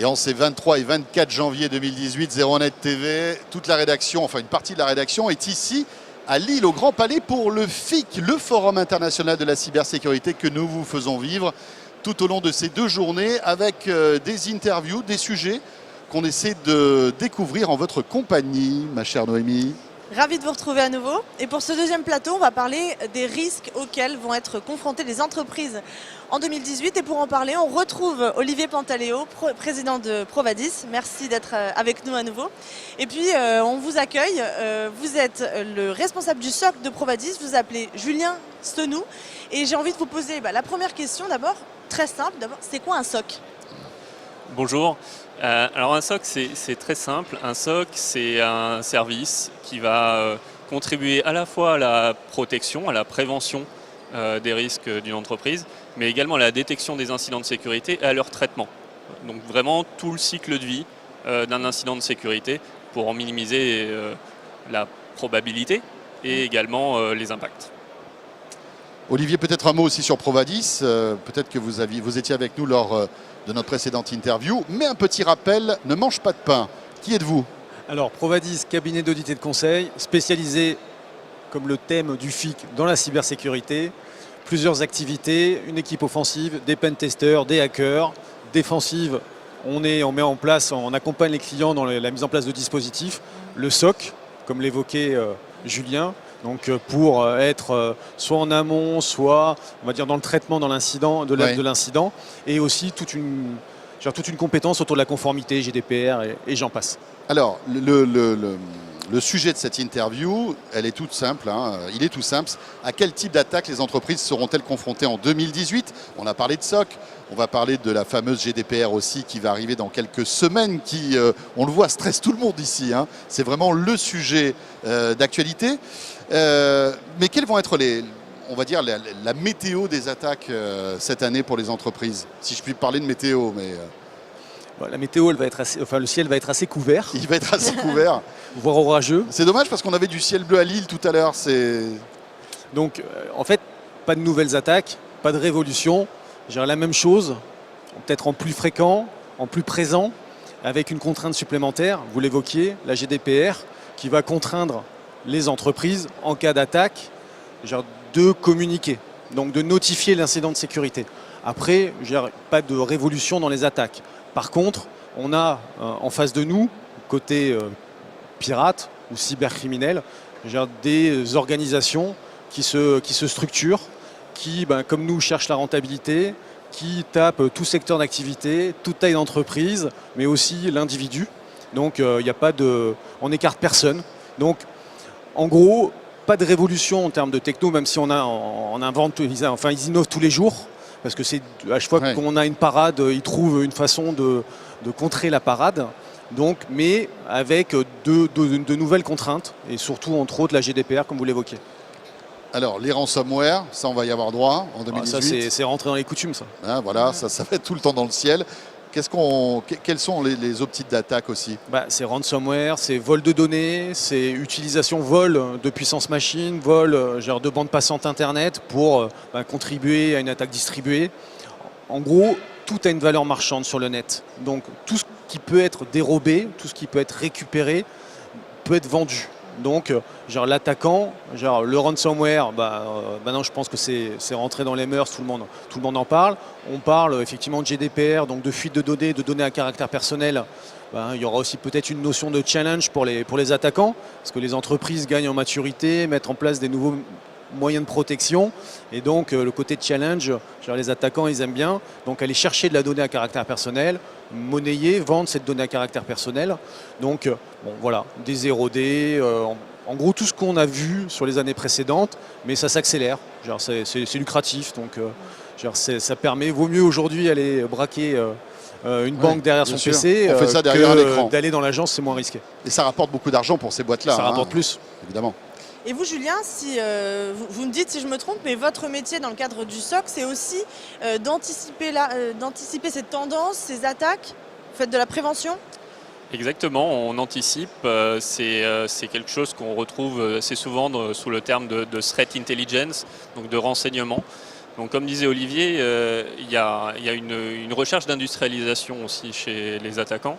Et en ces 23 et 24 janvier 2018, 01net TV, toute la rédaction, enfin une partie de la rédaction est ici à Lille, au Grand Palais, pour le FIC, le Forum international de la cybersécurité que nous vous faisons vivre tout au long de ces 2 journées avec des interviews, des sujets qu'on essaie de découvrir en votre compagnie, ma chère Noémie. Ravi de vous retrouver à nouveau. Et pour ce deuxième plateau, on va parler des risques auxquels vont être confrontées les entreprises en 2018. Et pour en parler, on retrouve Olivier Pantaléo, président de Provadis. Merci d'être avec nous à nouveau. Et puis, on vous accueille. Vous êtes le responsable du SOC de Provadis. Vous appelez Julien Stenou. Et j'ai envie de vous poser la première question d'abord, très simple. D'abord, c'est quoi un SOC ? Bonjour. Alors un SOC, c'est très simple. Un SOC, c'est un service qui va contribuer à la fois à la protection, à la prévention des risques d'une entreprise, mais également à la détection des incidents de sécurité et à leur traitement. Donc vraiment tout le cycle de vie d'un incident de sécurité pour en minimiser la probabilité et également les impacts. Olivier, peut-être un mot aussi sur Provadis. Peut-être que vous étiez avec nous lors de notre précédente interview. Mais un petit rappel, ne mange pas de pain. Qui êtes-vous ? Alors, Provadis, cabinet d'audit et de conseil, spécialisé, comme le thème du FIC, dans la cybersécurité. Plusieurs activités, une équipe offensive, des pentesters, des hackers. Défensive, on accompagne les clients dans la mise en place de dispositifs. Le SOC, comme l'évoquait Julien, donc pour être soit en amont, soit on va dire dans le traitement de l'incident, et aussi toute une compétence autour de la conformité, GDPR et j'en passe. Alors, le sujet de cette interview, elle est toute simple, il est tout simple. À quel type d'attaque les entreprises seront-elles confrontées en 2018 ? On a parlé de SOC, on va parler de la fameuse GDPR aussi qui va arriver dans quelques semaines, qui, on le voit, stresse tout le monde ici. C'est vraiment le sujet d'actualité. Mais quelles vont être la météo des attaques cette année pour les entreprises ? Si je puis parler de météo, mais... La météo, le ciel va être assez couvert. Il va être assez couvert. Voire orageux. C'est dommage parce qu'on avait du ciel bleu à Lille tout à l'heure. Donc, en fait, pas de nouvelles attaques, pas de révolution. J'ai la même chose, peut-être en plus fréquent, en plus présent, avec une contrainte supplémentaire. Vous l'évoquiez, la GDPR, qui va contraindre les entreprises, en cas d'attaque, de communiquer, donc de notifier l'incident de sécurité. Après, pas de révolution dans les attaques. Par contre, on a en face de nous, côté pirate ou cybercriminel, des organisations qui se structurent, qui, comme nous, cherchent la rentabilité, qui tapent tout secteur d'activité, toute taille d'entreprise, mais aussi l'individu. Donc, on n'écarte personne. Donc, en gros, pas de révolution en termes de techno, même si on invente, ils innovent tous les jours. Parce que c'est à chaque fois qu'on a une parade, ils trouvent une façon de contrer la parade. Donc, mais avec de nouvelles contraintes et surtout, entre autres, la GDPR, comme vous l'évoquiez. Alors, les ransomware, ça, on va y avoir droit en 2018. Ça, c'est rentré dans les coutumes, ça. Voilà, ça va être tout le temps dans le ciel. Quels sont les autres types d'attaques aussi ? C'est ransomware, c'est vol de données, c'est utilisation vol de puissance machine, vol de bande passante internet pour contribuer à une attaque distribuée. En gros, tout a une valeur marchande sur le net. Donc tout ce qui peut être dérobé, tout ce qui peut être récupéré peut être vendu. Donc l'attaquant, le ransomware, maintenant je pense que c'est rentré dans les mœurs, tout le monde en parle. On parle effectivement de GDPR, donc de fuite de données à caractère personnel. Il y aura aussi peut-être une notion de challenge pour les attaquants, parce que les entreprises gagnent en maturité, mettent en place des nouveaux moyens de protection. Et donc le côté challenge, les attaquants ils aiment bien. Donc aller chercher de la donnée à caractère personnel, monnayer, vendre cette donnée à caractère personnel. Donc voilà, des 0D, en gros tout ce qu'on a vu sur les années précédentes, mais ça s'accélère. C'est lucratif, donc ça permet, vaut mieux aujourd'hui aller braquer une banque derrière son PC. On fait ça derrière un écran. D'aller dans l'agence, c'est moins risqué. Et ça rapporte beaucoup d'argent pour ces boîtes-là. Ça rapporte plus. Évidemment. Et vous, Julien, si, vous me dites si je me trompe, mais votre métier dans le cadre du SOC, c'est aussi d'anticiper ces tendances, ces attaques, vous faites de la prévention ? Exactement, on anticipe, c'est quelque chose qu'on retrouve assez souvent sous le terme de threat intelligence, donc de renseignement. Donc comme disait Olivier, il y a une recherche d'industrialisation aussi chez les attaquants,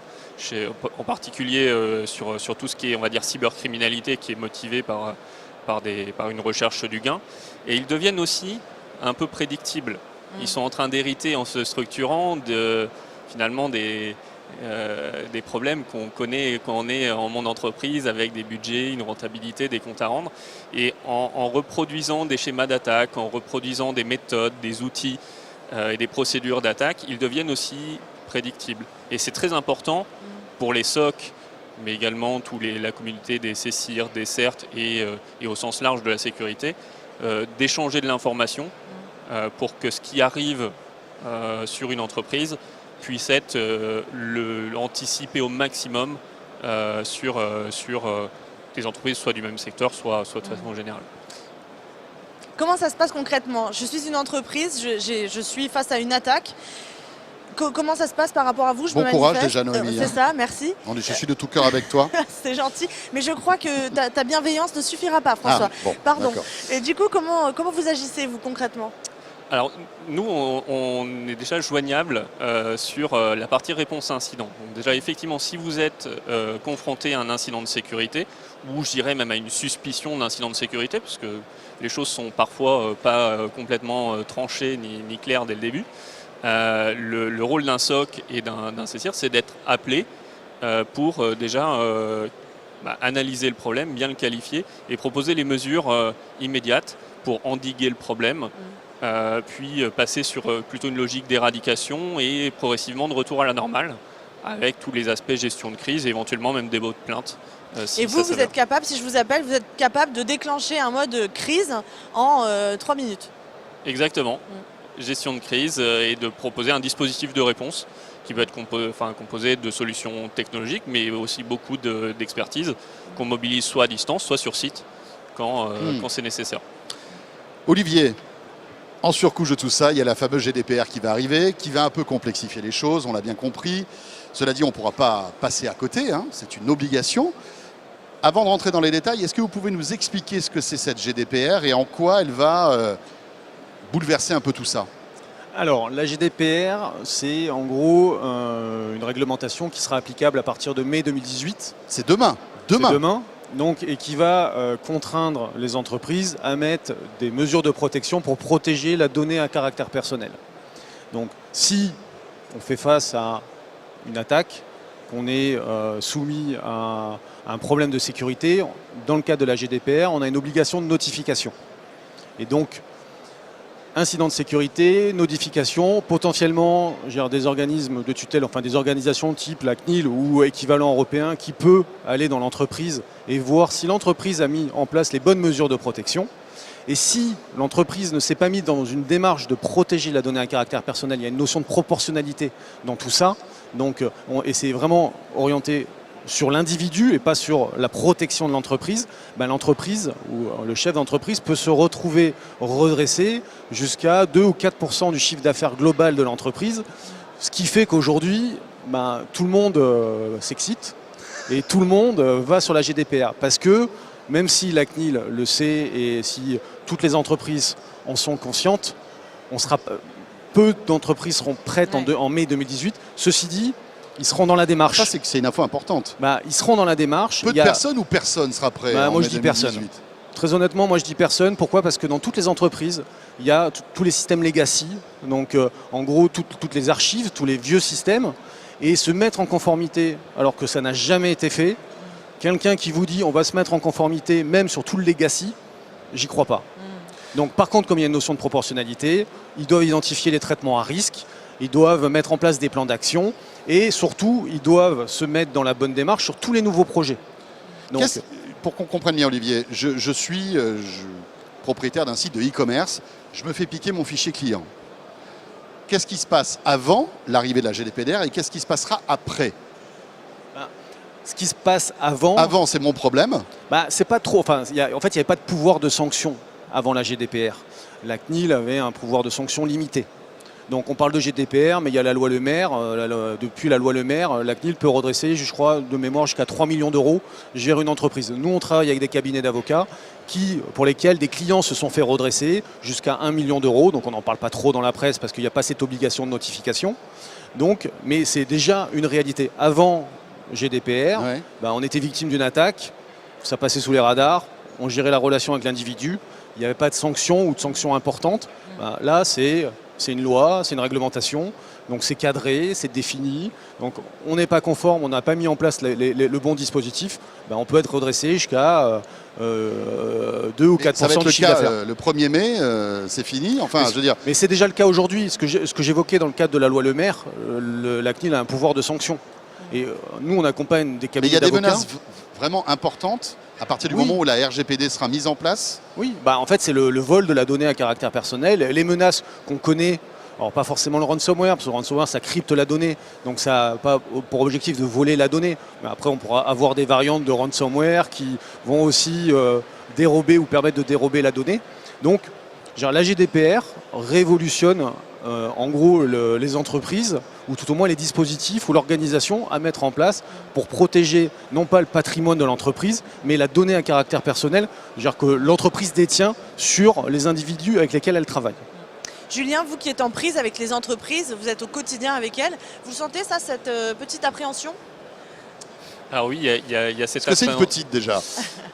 en particulier sur tout ce qui est, on va dire, cybercriminalité, qui est motivé par une recherche du gain. Et ils deviennent aussi un peu prédictibles. Ils sont en train d'hériter, en se structurant, finalement des problèmes qu'on connaît quand on est en monde entreprise, avec des budgets, une rentabilité, des comptes à rendre. Et en reproduisant des schémas d'attaque, en reproduisant des méthodes, des outils et des procédures d'attaque, ils deviennent aussi prédictibles. Et c'est très important pour les SOC, mais également la communauté des CSIR, des CERT et au sens large de la sécurité, d'échanger de l'information pour que ce qui arrive sur une entreprise puisse être anticipé au maximum sur les entreprises, soit du même secteur, soit de façon générale. Comment ça se passe concrètement? Je suis une entreprise, je suis face à une attaque. Comment ça se passe par rapport à vous? Bon courage déjà, Noémie. C'est ça, merci. Je suis de tout cœur avec toi. C'est gentil. Mais je crois que ta bienveillance ne suffira pas, François. Bon, pardon. d'accord. Et du coup, comment vous agissez, vous, concrètement? Alors, nous, on est déjà joignable sur la partie réponse à incident. Donc déjà, effectivement, si vous êtes confronté à un incident de sécurité, ou je dirais même à une suspicion d'incident de sécurité, parce que les choses sont parfois pas complètement tranchées ni claires dès le début, le rôle d'un SOC et d'un CSIR, c'est d'être appelé pour déjà analyser le problème, bien le qualifier et proposer les mesures immédiates pour endiguer le problème, puis passer sur plutôt une logique d'éradication et progressivement de retour à la normale, avec tous les aspects gestion de crise et éventuellement même dépôt de plainte. Et vous êtes capable, si je vous appelle, vous êtes capable de déclencher un mode crise en 3 minutes? Exactement. Gestion de crise et de proposer un dispositif de réponse qui peut être composé de solutions technologiques, mais aussi beaucoup d'expertise qu'on mobilise soit à distance, soit sur site quand c'est nécessaire. Olivier, en surcouche de tout ça, il y a la fameuse GDPR qui va arriver, qui va un peu complexifier les choses, on l'a bien compris. Cela dit, on ne pourra pas passer à côté, hein, c'est une obligation. Avant de rentrer dans les détails, est-ce que vous pouvez nous expliquer ce que c'est cette GDPR et en quoi elle va bouleverser un peu tout ça? Alors, la GDPR, c'est en gros une réglementation qui sera applicable à partir de mai 2018. C'est demain. C'est demain. Donc, et qui va contraindre les entreprises à mettre des mesures de protection pour protéger la donnée à caractère personnel. Donc, si on fait face à une attaque, qu'on est soumis à un problème de sécurité, dans le cadre de la GDPR, on a une obligation de notification. Et donc, incident de sécurité, notification, potentiellement des organismes de tutelle, enfin des organisations type la CNIL ou équivalent européen qui peut aller dans l'entreprise et voir si l'entreprise a mis en place les bonnes mesures de protection. Et si l'entreprise ne s'est pas mise dans une démarche de protéger la donnée à caractère personnel, il y a une notion de proportionnalité dans tout ça. Donc, et c'est vraiment orienté sur l'individu et pas sur la protection de l'entreprise, l'entreprise ou le chef d'entreprise peut se retrouver redressé jusqu'à 2 ou 4% du chiffre d'affaires global de l'entreprise, ce qui fait qu'aujourd'hui, tout le monde s'excite et tout le monde va sur la GDPR. Parce que même si la CNIL le sait et si toutes les entreprises en sont conscientes, peu d'entreprises seront prêtes en mai 2018. Ceci dit, ils seront dans la démarche. Ça, c'est une info importante. Ils seront dans la démarche. Peu de personnes ou personne sera prêt en moi, mai je dis 2018. personne. Très honnêtement, moi, je dis personne. Pourquoi? Parce que dans toutes les entreprises, il y a tous les systèmes legacy. Donc, en gros, toutes les archives, tous les vieux systèmes. Et se mettre en conformité, alors que ça n'a jamais été fait. Quelqu'un qui vous dit on va se mettre en conformité, même sur tout le legacy, j'y crois pas. Donc, par contre, comme il y a une notion de proportionnalité, ils doivent identifier les traitements à risque. Ils doivent mettre en place des plans d'action. Et surtout, ils doivent se mettre dans la bonne démarche sur tous les nouveaux projets. Donc, pour qu'on comprenne bien, Olivier, je suis propriétaire d'un site de e-commerce, je me fais piquer mon fichier client. Qu'est-ce qui se passe avant l'arrivée de la GDPR et qu'est-ce qui se passera après? Ce qui se passe avant... Avant, c'est mon problème. C'est pas trop... en fait, il n'y avait pas de pouvoir de sanction avant la GDPR. La CNIL avait un pouvoir de sanction limité. Donc on parle de GDPR, mais il y a la loi Le Maire. Depuis la loi Le Maire, la CNIL peut redresser, je crois, de mémoire jusqu'à 3 millions d'euros, gère une entreprise. Nous, on travaille avec des cabinets d'avocats pour lesquels des clients se sont fait redresser jusqu'à 1 million d'euros. Donc on n'en parle pas trop dans la presse parce qu'il n'y a pas cette obligation de notification. Donc, mais c'est déjà une réalité. Avant GDPR, on était victime d'une attaque, ça passait sous les radars, on gérait la relation avec l'individu, il n'y avait pas de sanctions ou de sanctions importantes. Là, c'est une loi, c'est une réglementation, donc c'est cadré, c'est défini. Donc on n'est pas conforme, on n'a pas mis en place le bon dispositif, on peut être redressé jusqu'à 2 ou 4% de chiffre d'affaires. Le 1er mai, c'est fini. Enfin, je veux dire. Mais c'est déjà le cas aujourd'hui. Ce que j'évoquais dans le cadre de la loi Le Maire, la CNIL a un pouvoir de sanction. Et nous, on accompagne des cabinets d'avocats. Mais il y a des menaces vraiment importantes à partir du moment où la RGPD sera mise en place. Oui, en fait, c'est le vol de la donnée à caractère personnel. Les menaces qu'on connaît, alors pas forcément le ransomware, parce que le ransomware, ça crypte la donnée, donc ça n'a pas pour objectif de voler la donnée. Mais après, on pourra avoir des variantes de ransomware qui vont aussi dérober ou permettre de dérober la donnée. Donc, la GDPR révolutionne en gros les entreprises, ou tout au moins les dispositifs ou l'organisation à mettre en place pour protéger non pas le patrimoine de l'entreprise, mais la donnée à caractère personnel que l'entreprise détient sur les individus avec lesquels elle travaille. Julien, vous qui êtes en prise avec les entreprises, vous êtes au quotidien avec elles, vous sentez ça, cette petite appréhension ? Alors oui, il y a cette... Est-ce que c'est une petite déjà ?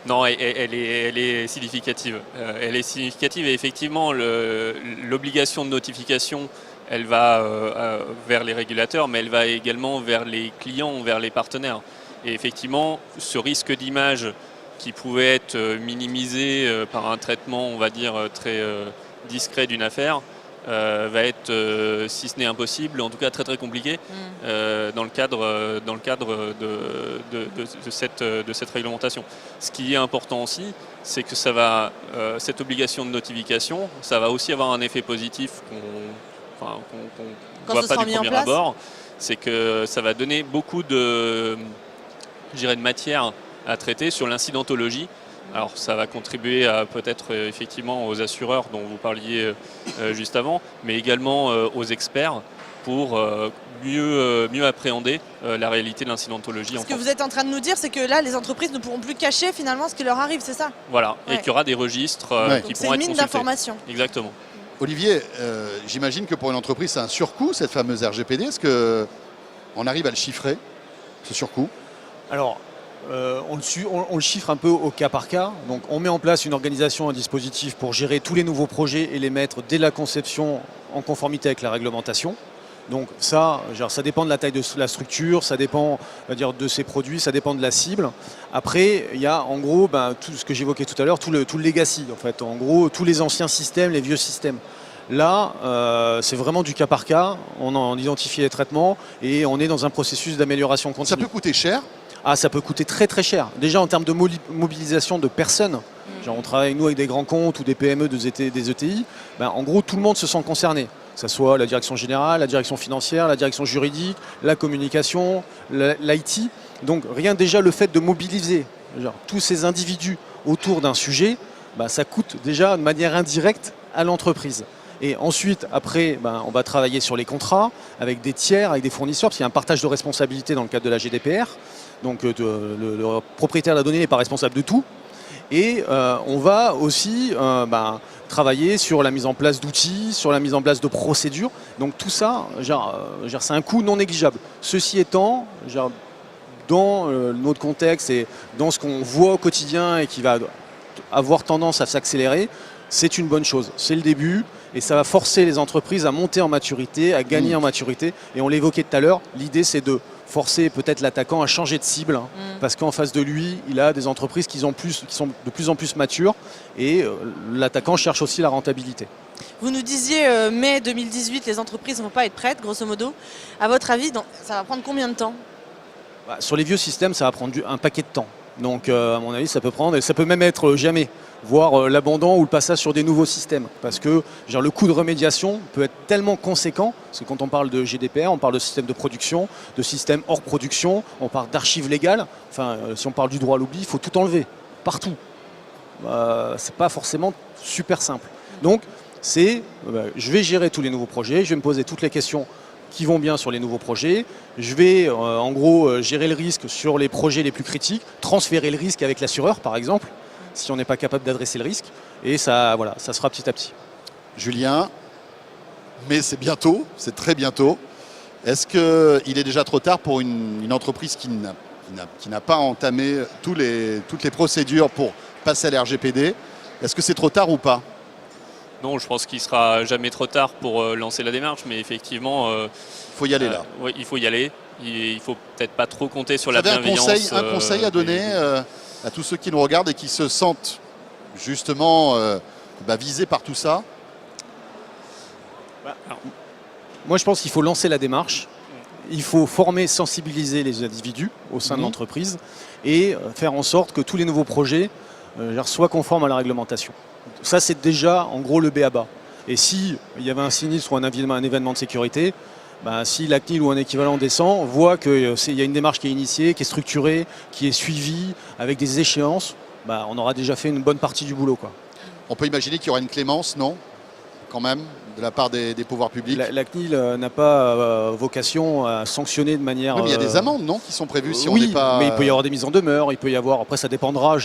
Non, elle est significative. Elle est significative et effectivement, l'obligation de notification, elle va vers les régulateurs, mais elle va également vers les clients, vers les partenaires. Et effectivement, ce risque d'image qui pouvait être minimisé par un traitement, on va dire, très discret d'une affaire, va être, si ce n'est impossible, en tout cas très très compliqué dans le cadre de cette réglementation. Ce qui est important aussi, c'est que cette obligation de notification, ça va aussi avoir un effet positif qu'on ne voit pas du premier abord, c'est que ça va donner beaucoup de matière à traiter sur l'incidentologie. Alors ça va contribuer à peut-être effectivement aux assureurs dont vous parliez juste avant, mais également aux experts pour mieux appréhender la réalité de l'incidentologie. Ce que vous êtes en train de nous dire, c'est que là, les entreprises ne pourront plus cacher finalement ce qui leur arrive, c'est ça ? Voilà, et qu'il y aura des registres qui pourront être consultés. C'est une mine d'informations. Exactement. Olivier, j'imagine que pour une entreprise, c'est un surcoût, cette fameuse RGPD. Est-ce qu'on arrive à le chiffrer, ce surcoût ? Alors, on le chiffre un peu au cas par cas. Donc on met en place une organisation, un dispositif pour gérer tous les nouveaux projets et les mettre dès la conception en conformité avec la réglementation. Donc ça dépend de la taille de la structure, ça dépend de ses produits, ça dépend de la cible. Après, il y a en gros tout ce que j'évoquais tout à l'heure, tout le legacy, en fait. En gros, tous les anciens systèmes, les vieux systèmes. Là, c'est vraiment du cas par cas. On identifie les traitements et on est dans un processus d'amélioration continue. Ça peut coûter cher ? Ça peut coûter très très cher. Déjà en termes de mobilisation de personnes, on travaille nous avec des grands comptes ou des PME, des ETI, en gros tout le monde se sent concerné. Que ce soit la direction générale, la direction financière, la direction juridique, la communication, l'IT. Donc rien déjà le fait de mobiliser tous ces individus autour d'un sujet, ça coûte déjà de manière indirecte à l'entreprise. Et ensuite, après, on va travailler sur les contrats avec des tiers, avec des fournisseurs, parce qu'il y a un partage de responsabilité dans le cadre de la GDPR. Donc le propriétaire de la donnée n'est pas responsable de tout. Et on va aussi travailler sur la mise en place d'outils, sur la mise en place de procédures. Donc tout ça, c'est un coût non négligeable. Ceci étant, dans notre contexte et dans ce qu'on voit au quotidien et qui va avoir tendance à s'accélérer, c'est une bonne chose. C'est le début et ça va forcer les entreprises à monter en maturité, à gagner en maturité. Et on l'évoquait tout à l'heure, l'idée c'est de forcer peut-être l'attaquant à changer de cible parce qu'en face de lui, il a des entreprises qui sont de plus en plus matures et l'attaquant cherche aussi la rentabilité. Vous nous disiez mai 2018, les entreprises ne vont pas être prêtes, grosso modo. À votre avis, ça va prendre combien de temps ? Sur les vieux systèmes, ça va prendre un paquet de temps. Donc à mon avis, ça peut même être jamais, voire l'abandon ou le passage sur des nouveaux systèmes. Parce que le coût de remédiation peut être tellement conséquent, parce que quand on parle de GDPR, on parle de système de production, de système hors production, on parle d'archives légales. Enfin, si on parle du droit à l'oubli, il faut tout enlever, partout. C'est pas forcément super simple. Donc c'est je vais gérer tous les nouveaux projets, je vais me poser toutes les questions qui vont bien sur les nouveaux projets, je vais en gros gérer le risque sur les projets les plus critiques, transférer le risque avec l'assureur par exemple, si on n'est pas capable d'adresser le risque, et ça, voilà, ça sera petit à petit. Julien, mais c'est bientôt, c'est très bientôt. Est-ce qu'il est déjà trop tard pour une entreprise qui n'a pas entamé toutes les procédures pour passer à l'RGPD? Est-ce que c'est trop tard ou pas? Non, je pense qu'il sera jamais trop tard pour lancer la démarche, mais effectivement, Il faut y aller là. oui, il faut y aller. Il faut peut-être pas trop compter sur Vous la avez bienveillance. un conseil à donner à tous ceux qui nous regardent et qui se sentent justement visés par tout ça? Moi, je pense qu'il faut lancer la démarche. Il faut former, sensibiliser les individus au sein de l'entreprise et faire en sorte que tous les nouveaux projets soient conformes à la réglementation. Ça, c'est déjà en gros le b.a.-ba. Et s'il y avait un sinistre ou un événement de sécurité, si la CNIL ou un équivalent descend, voit qu'il y a une démarche qui est initiée, qui est structurée, qui est suivie, avec des échéances, on aura déjà fait une bonne partie du boulot, quoi. On peut imaginer qu'il y aura une clémence, non? Quand même, de la part des pouvoirs publics. La CNIL n'a pas vocation à sanctionner de manière... Oui, mais il y a des amendes, non, qui sont prévues si on oui, n'est pas... mais il peut y avoir des mises en demeure, il peut y avoir... Après, ça dépendra.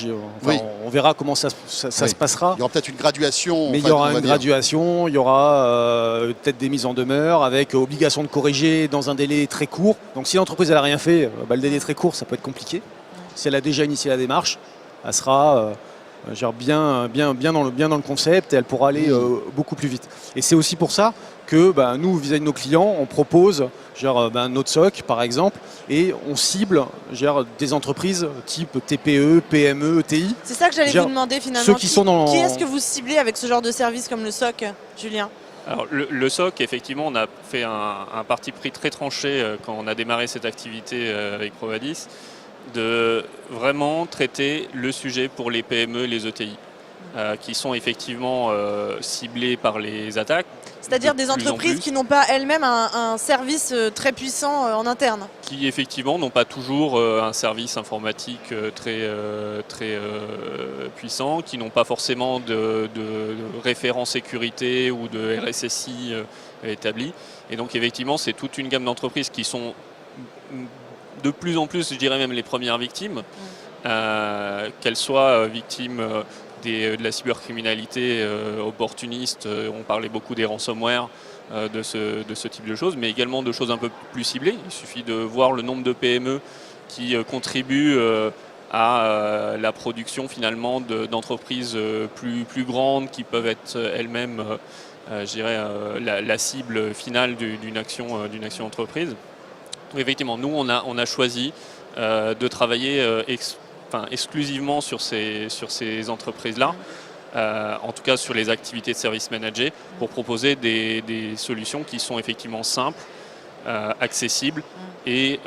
Oui. On verra comment ça se passera. Il y aura peut-être une graduation. Mais il y aura une graduation, il y aura peut-être des mises en demeure avec obligation de corriger dans un délai très court. Donc si l'entreprise n'a rien fait, le délai très court, ça peut être compliqué. Si elle a déjà initié la démarche, elle sera... bien dans le concept et elle pourra aller beaucoup plus vite. Et c'est aussi pour ça que nous, vis-à-vis de nos clients, on propose notre SOC par exemple et on cible des entreprises type TPE, PME, ETI. C'est ça que j'allais vous demander finalement. Ceux qui sont dans... Qui est-ce que vous ciblez avec ce genre de service comme le SOC, Julien? Alors, le SOC, effectivement, on a fait un parti pris très tranché quand on a démarré cette activité avec Provadis, de vraiment traiter le sujet pour les PME et les ETI, qui sont effectivement ciblés par les attaques. C'est-à-dire des entreprises qui n'ont pas elles-mêmes un service très puissant en interne. Qui effectivement n'ont pas toujours un service informatique très puissant, qui n'ont pas forcément de référent sécurité ou de RSSI établi. Et donc effectivement, c'est toute une gamme d'entreprises qui sont de plus en plus, je dirais même les premières victimes, qu'elles soient victimes de la cybercriminalité opportuniste, on parlait beaucoup des ransomware, de ce type de choses, mais également de choses un peu plus ciblées. Il suffit de voir le nombre de PME qui contribuent à la production finalement d'entreprises plus grandes qui peuvent être elles-mêmes, je dirais, la cible finale d'une action entreprise. Effectivement, nous, on a choisi de travailler exclusivement sur ces entreprises-là, en tout cas sur les activités de service managé, pour proposer des solutions qui sont effectivement simples, accessibles et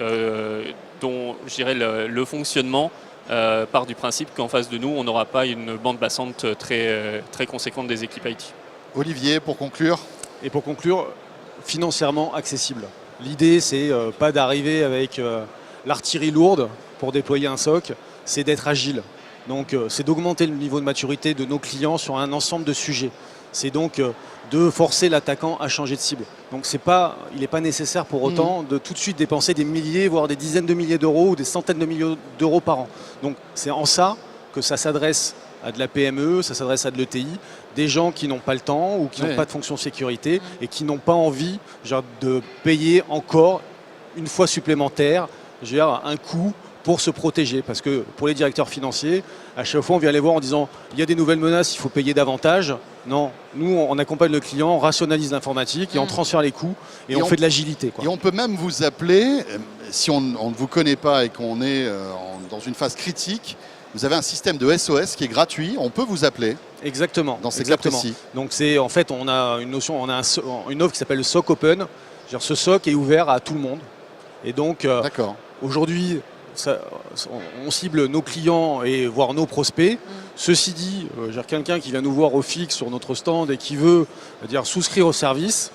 dont, je dirais, le fonctionnement part du principe qu'en face de nous, on n'aura pas une bande passante très conséquente des équipes IT. Olivier, pour conclure. Et pour conclure, financièrement accessible. L'idée, c'est pas d'arriver avec l'artillerie lourde pour déployer un SOC, c'est d'être agile. Donc, c'est d'augmenter le niveau de maturité de nos clients sur un ensemble de sujets. C'est donc de forcer l'attaquant à changer de cible. Donc, il n'est pas nécessaire pour autant de tout de suite dépenser des milliers, voire des dizaines de milliers d'euros ou des centaines de millions d'euros par an. Donc, c'est en ça que ça s'adresse à de la PME, ça s'adresse à de l'ETI, des gens qui n'ont pas le temps ou qui n'ont pas de fonction sécurité et qui n'ont pas envie de payer encore une fois supplémentaire un coût pour se protéger. Parce que pour les directeurs financiers, à chaque fois on vient les voir en disant il y a des nouvelles menaces, il faut payer davantage. Non, nous on accompagne le client, on rationalise l'informatique et on transfère les coûts et on fait de l'agilité. Et on peut même vous appeler, si on ne vous connaît pas et qu'on est dans une phase critique, vous avez un système de SOS qui est gratuit, on peut vous appeler. Exactement. Dans ces cas précis. Donc en fait, on a une notion, on a une offre qui s'appelle le SOC Open. Ce SOC est ouvert à tout le monde. Et donc aujourd'hui, on cible nos clients et voire nos prospects. Ceci dit, quelqu'un qui vient nous voir au fixe sur notre stand et qui veut souscrire au service,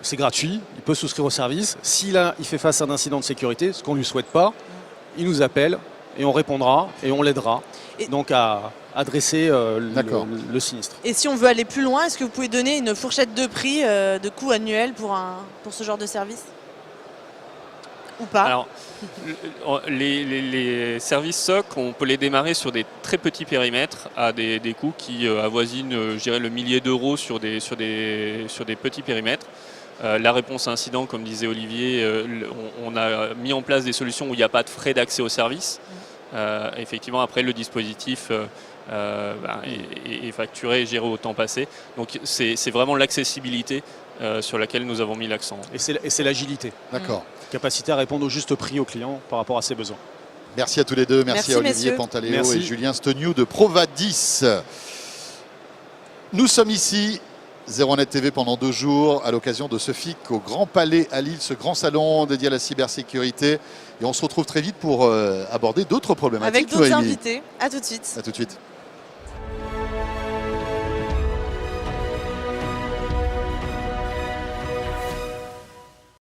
c'est gratuit, il peut souscrire au service. S'il fait face à un incident de sécurité, ce qu'on ne lui souhaite pas, il nous appelle et on répondra et on l'aidera Et- donc à adresser D'accord. le sinistre. Et si on veut aller plus loin, est-ce que vous pouvez donner une fourchette de prix, de coût annuel pour ce genre de service? Ou pas? Alors, les services SOC, on peut les démarrer sur des très petits périmètres à des coûts qui avoisinent, je dirais, le millier d'euros sur des petits périmètres. La réponse à incident, comme disait Olivier, on a mis en place des solutions où il n'y a pas de frais d'accès au service. Effectivement, après, le dispositif est facturé et géré au temps passé. Donc, c'est vraiment l'accessibilité sur laquelle nous avons mis l'accent. Et c'est l'agilité, D'accord. capacité à répondre au juste prix au client par rapport à ses besoins. Merci à tous les deux. Merci Merci, à Olivier messieurs. Pantaléo Merci. et Julien Stoniou de Provadis. Nous sommes ici, 01net TV, pendant 2 jours, à l'occasion de ce FIC au Grand Palais à Lille, ce grand salon dédié à la cybersécurité. Et on se retrouve très vite pour aborder d'autres problématiques. Avec d'autres Noémie. invités. À tout de suite. À tout de suite.